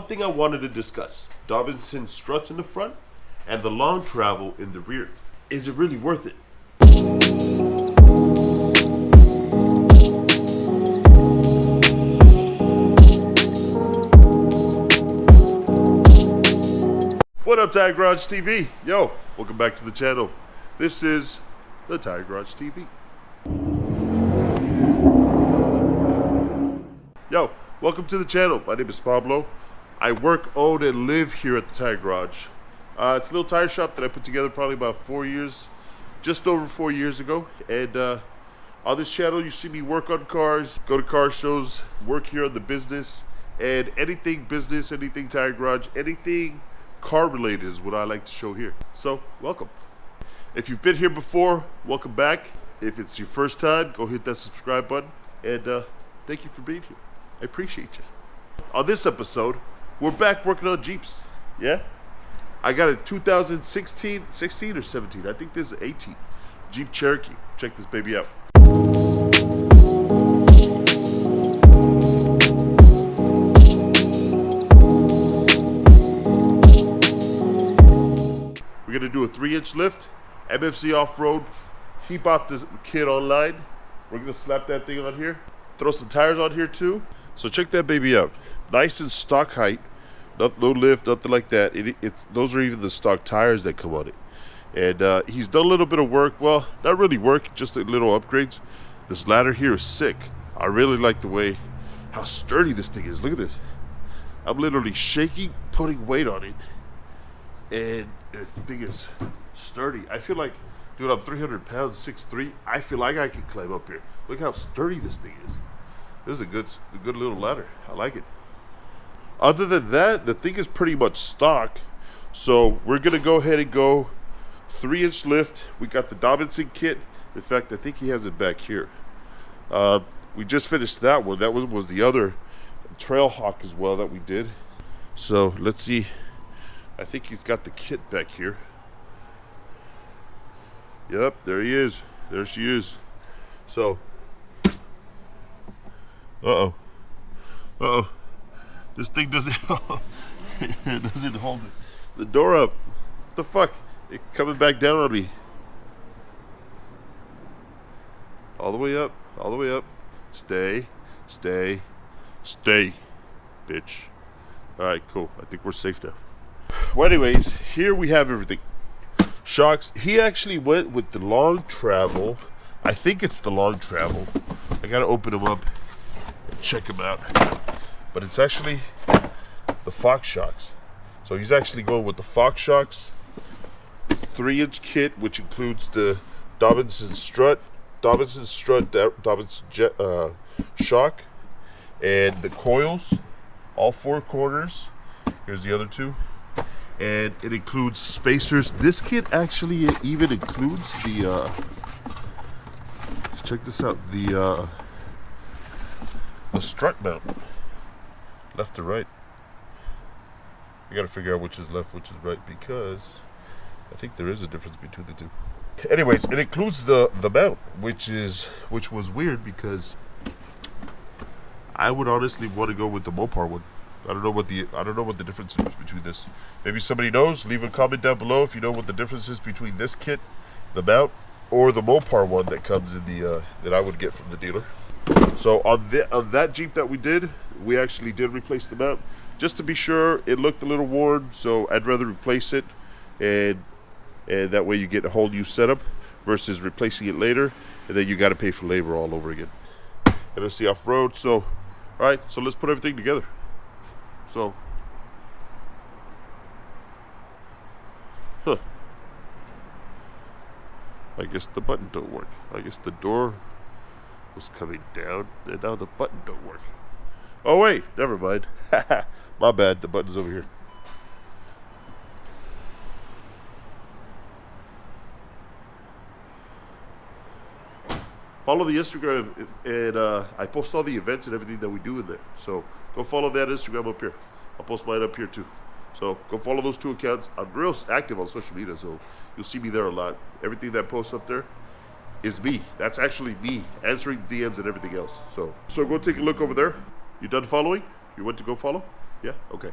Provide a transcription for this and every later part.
thing I wanted to discuss: Dobbinson struts in the front and the long travel in the rear. Is it really worth it? What up, Tire Garage TV? Yo, welcome back to the channel. This is the Tire Garage TV. Yo, welcome to the channel. My name is Pablo. I work, own, and live here at the Tire Garage. It's a little tire shop that I put together probably about 4 years, just over 4 years ago. And on this channel, you see me work on cars, go to car shows, work here on the business, and anything business, anything Tire Garage, anything car related is what I like to show here. So, welcome. If you've been here before, welcome back. If it's your first time, go hit that subscribe button. And thank you for being here. I appreciate you. On this episode, we're back working on Jeeps. Yeah? I got a 2016 or 17. I think this is 18. Jeep Cherokee. Check this baby out. We're going to do a 3-inch lift, MFC Off-road. He bought this kit online. We're going to slap that thing on here. Throw some tires on here too. So check that baby out. Nice and stock height. No lift, nothing like that. Those are even the stock tires that come on it. And he's done a little bit of work. Well, not really work, just a little upgrades. This ladder here is sick. I really like the way, how sturdy this thing is. Look at this. I'm literally shaking, putting weight on it. And this thing is sturdy. I feel like, dude, I'm 300 pounds, 6'3". I feel like I can climb up here. Look how sturdy this thing is. This is a good little ladder. I like it. Other than that, the thing is pretty much stock. So we're going to go ahead and go 3-inch lift. We got the Dobbinson kit. In fact, I think he has it back here. We just finished that one. That was the other Trailhawk as well that we did. So let's see. I think he's got the kit back here. Yep, there he is. There she is. So, this thing doesn't it doesn't hold the door up. What the fuck? It's coming back down on me. All the way up. All the way up. Stay, bitch. Alright, cool. I think we're safe now. Well, anyways, here we have everything. Shocks. He actually went with the long travel. I think it's the long travel. I gotta open them up and check them out. But it's actually the Fox shocks. So he's actually going with the Fox shocks 3-inch kit, which includes the Dobbinson strut, Dobinson jet, shock, and the coils, all 4 corners. Here's the other 2. And it includes spacers. This kit actually even includes the check this out, the strut mount, left to right. I gotta figure out which is left, which is right, because I think there is a difference between the 2. Anyways, it includes the mount, which was weird because I would honestly want to go with the Mopar one. I don't know what the difference is between this. Maybe somebody knows. Leave a comment down below if you know what the difference is between this kit, the mount, or the Mopar one that comes in the that I would get from the dealer. So on that Jeep that we did, we actually did replace the mount just to be sure. It looked a little worn, so I'd rather replace it, and that way you get a whole new setup versus replacing it later, and then you got to pay for labor all over again. MFC Off-road. So, all right. So let's put everything together. So, I guess the button don't work. I guess the door was coming down, and now the button don't work. Oh wait, never mind. My bad. The button's over here. Follow the Instagram, and I post all the events and everything that we do in there. So go follow that Instagram up here. I'll post mine up here too. So go follow those 2 accounts. I'm real active on social media, so you'll see me there a lot. Everything that posts up there is me. That's actually me answering DMs and everything else. So go take a look over there. You done following? You went to go follow? Yeah? Okay.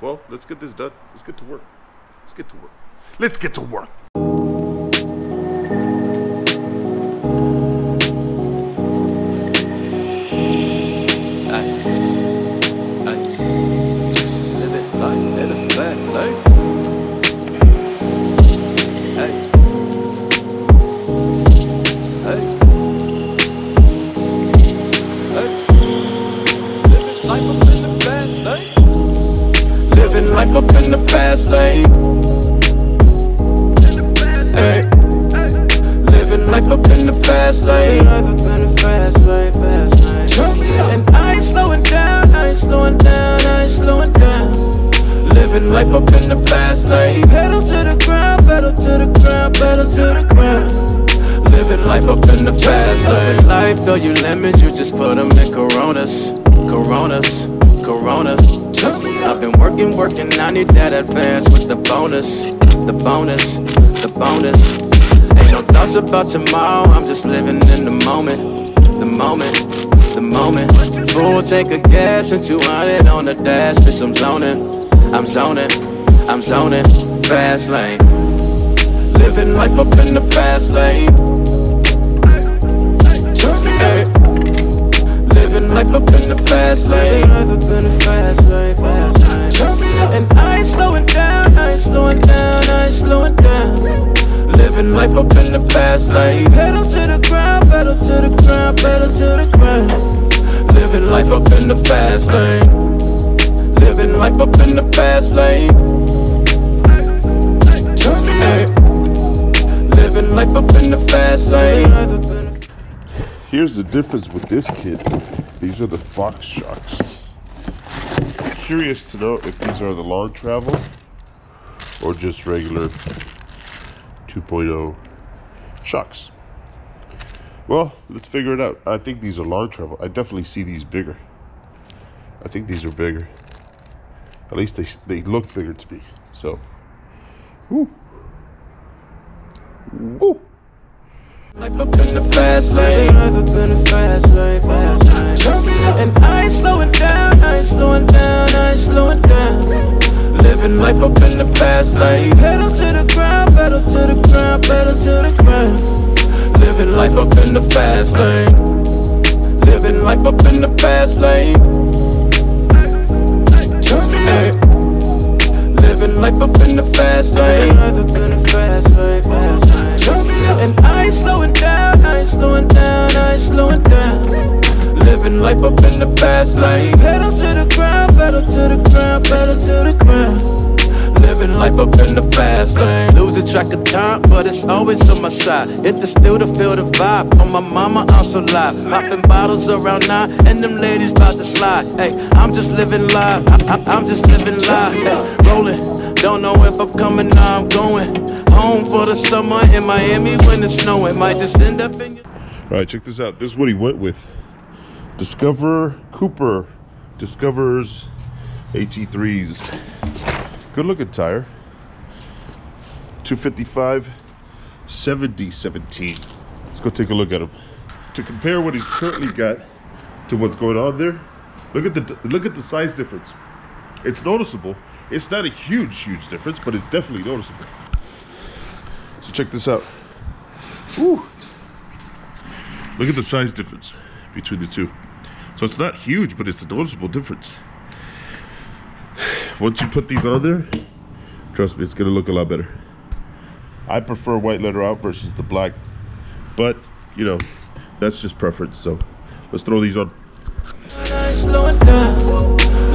Well, let's get this done. Let's get to work. Let's get to work. Let's get to work. Living life up in the fast lane. Hey. Living life up in the fast lane. And I ain't slowing down, I ain't slowing down, I ain't slowing down. Living life up in the fast lane. Pedal to the ground, pedal to the ground, pedal to the ground. Living life up in the fast lane. Life, though you lemons, you just put them in Coronas. Coronas, Coronas. I've been working, I need that advance with the bonus. The bonus, the bonus. Ain't no thoughts about tomorrow, I'm just living in the moment. The moment, the moment. Full tank of gas and 200 on the dash, bitch, I'm zoning. I'm zoning, I'm zoning. Fast lane. Living life up in the fast lane. Hey. Living life up in the fast lane. And I ain't slowing down, I ain't slowing down, I ain't slowing down. Living life up in the fast lane. Pedal to the ground, pedal to the ground, pedal to the ground. Living life up in the fast lane. Living life up in the fast lane. Hey. Living life up in the fast lane. Here's the difference with this kid. These are the Fox shocks. Curious to know if these are the long travel or just regular 2.0 shocks. Well, let's figure it out. I think these are long travel. I definitely see these bigger. I think these are bigger. At least they look bigger to me. So, woo. Woo. Life up in the fast lane. Life up in the fast lane, fast lane. And I ain't slowing down, I ain't slowing down, I ain't slowing down. Living life up in the fast lane. Pedal to the ground, pedal to the ground, pedal to the ground. Living life up in the fast lane. Living life up in the fast lane. Hey. Living life up in the fast lane. Life up in the fast lane, fast lane. And I ain't slowing down, I ain't slowing down, I ain't slowing down. Living life up in the fast lane. Pedal to the ground, pedal to the ground, pedal to the ground. Living life up in the fast lane. Losing track of time, but it's always on my side. Hit the still to feel the vibe. On my mama, I'm so live. Popping bottles around 9, and them ladies bout to slide. Hey, I'm just living live. I'm just living live. Hey, rolling. Don't know if I'm coming or I'm going home for the summer in Miami when it's snowing. Might just end up in your... Alright, check this out. This is what he went with. Discover Cooper. Discover's AT3s. Good looking tire. 255 7017. Let's go take a look at him. To compare what he's currently got to what's going on there, look at the size difference. It's noticeable. It's not a huge difference, but it's definitely noticeable. So check this out. Woo. Look at the size difference between the two. So it's not huge, but it's a noticeable difference. Once you put these on there, trust me, it's gonna look a lot better. I prefer white leather out versus the black, but you know, that's just preference. So let's throw these on.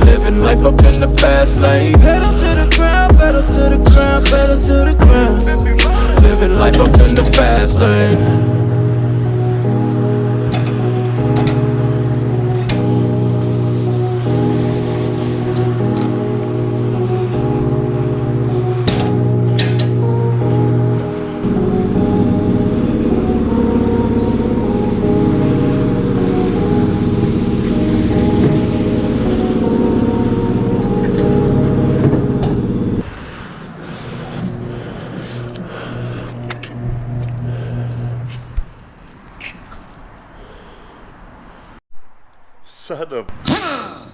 Living life up in the fast lane. Pedal to the ground, pedal to the ground, pedal to the ground. Living life up in the fast lane. Son of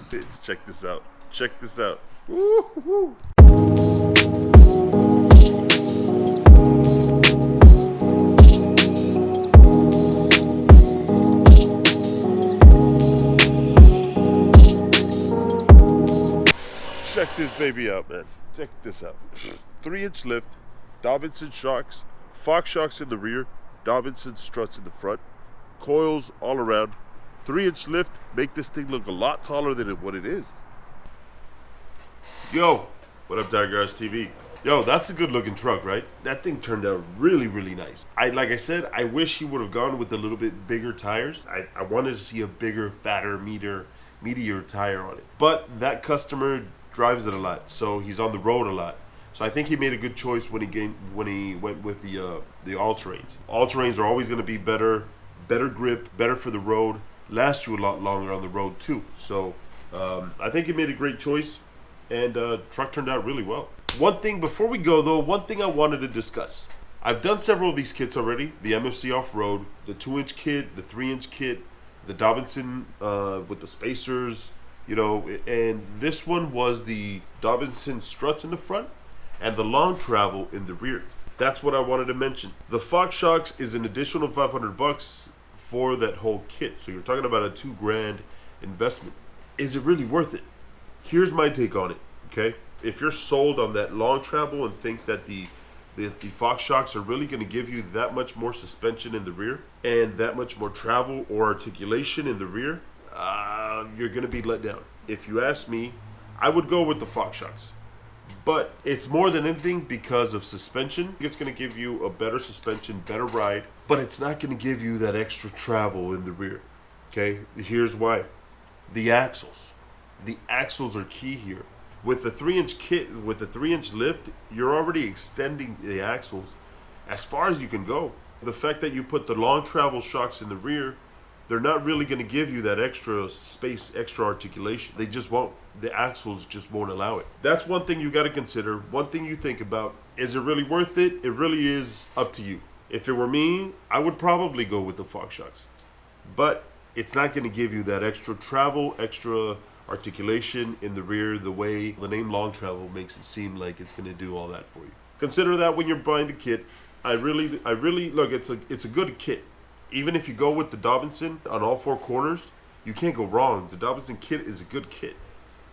bitch. Check this out. Check this out. Woo-hoo-hoo. Check this baby out, man. Check this out. 3-inch lift, Dobbinson shocks, Fox shocks in the rear, Dobbinson struts in the front, coils all around. 3-inch lift, make this thing look a lot taller than what it is. Yo, what up, Tiger Garage TV? Yo, that's a good looking truck, right? That thing turned out really, really nice. Like I said, I wish he would have gone with a little bit bigger tires. I wanted to see a bigger, fatter, meatier tire on it. But that customer drives it a lot, so he's on the road a lot. So I think he made a good choice when he went with the all-terrains. All-terrains are always going to be better grip, better for the road, last you a lot longer on the road too. So I think he made a great choice, and truck turned out really well. One thing before we go though, one thing I wanted to discuss. I've done several of these kits already: the MFC Off-road, the 2-inch kit, the 3-inch kit, the Dobbinson with the spacers, you know, and this one was the Dobbinson struts in the front and the long travel in the rear. That's what I wanted to mention. The Fox shocks is an additional $500 for that whole kit. So you're talking about a $2,000 investment. Is it really worth it? Here's my take on it, okay? If you're sold on that long travel and think that the Fox shocks are really going to give you that much more suspension in the rear and that much more travel or articulation in the rear, you're going to be let down. If you ask me, I would go with the Fox shocks. But it's more than anything because of suspension. It's going to give you a better suspension, better ride, but it's not going to give you that extra travel in the rear. Okay, here's why. The axles. The axles are key here. With the 3-inch kit, with the 3-inch lift, you're already extending the axles as far as you can go. The fact that you put the long travel shocks in the rear, they're not really going to give you that extra space, extra articulation. They just won't. The axles just won't allow it. That's one thing you got to consider. One thing you think about. Is it really worth it? It really is up to you. If it were me, I would probably go with the Fox shocks. But it's not going to give you that extra travel, extra articulation in the rear the way the name long travel makes it seem like it's going to do all that for you. Consider that when you're buying the kit. I really look, it's a good kit. Even if you go with the Dobbinson on all 4 corners, you can't go wrong. The Dobbinson kit is a good kit.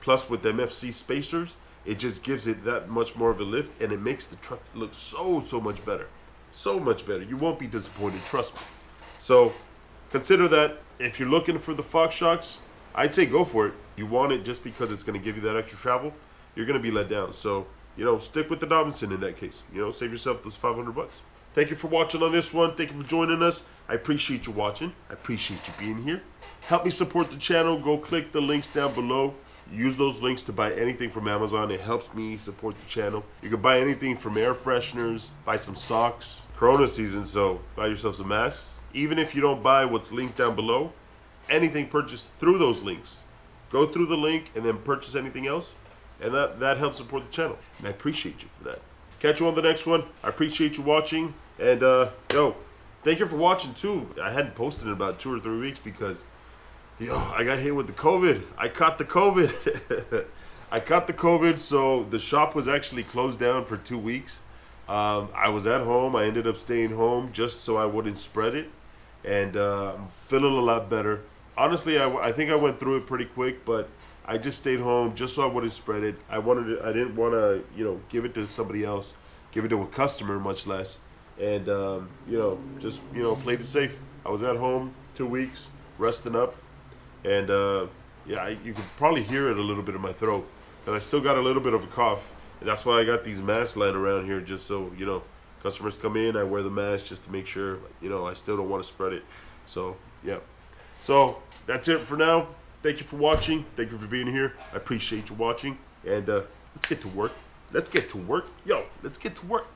Plus with the MFC spacers, it just gives it that much more of a lift, and it makes the truck look so much better. So much better. You won't be disappointed, trust me. So consider that. If you're looking for the Fox shocks, I'd say go for it. You want it just because it's going to give you that extra travel, you're going to be let down. So, you know, stick with the Dobbinson in that case. You know, save yourself those $500. Thank you for watching on this one. Thank you for joining us. I appreciate you watching. I appreciate you being here. Help me support the channel. Go click the links down below. Use those links to buy anything from Amazon. It helps me support the channel. You can buy anything from air fresheners, buy some socks. Corona season, so buy yourself some masks. Even if you don't buy what's linked down below, anything purchased through those links. Go through the link and then purchase anything else. And that helps support the channel. And I appreciate you for that. Catch you on the next one. I appreciate you watching. And, yo, thank you for watching, too. I hadn't posted in about 2 or 3 weeks because, yo, I got hit with the COVID. I caught the COVID. I caught the COVID, so the shop was actually closed down for 2 weeks. I was at home. I ended up staying home just so I wouldn't spread it. And I'm feeling a lot better. Honestly, I think I went through it pretty quick, but I just stayed home just so I wouldn't spread it. I didn't want to, you know, give it to somebody else, give it to a customer, much less. And, you know, just, you know, played it safe. I was at home 2 weeks, resting up. And, yeah, you can probably hear it a little bit in my throat. And I still got a little bit of a cough. And that's why I got these masks lying around here, just so, you know, customers come in, I wear the mask just to make sure, you know, I still don't want to spread it. So, yeah. So, that's it for now. Thank you for watching. Thank you for being here. I appreciate you watching. And let's get to work. Let's get to work. Yo, let's get to work.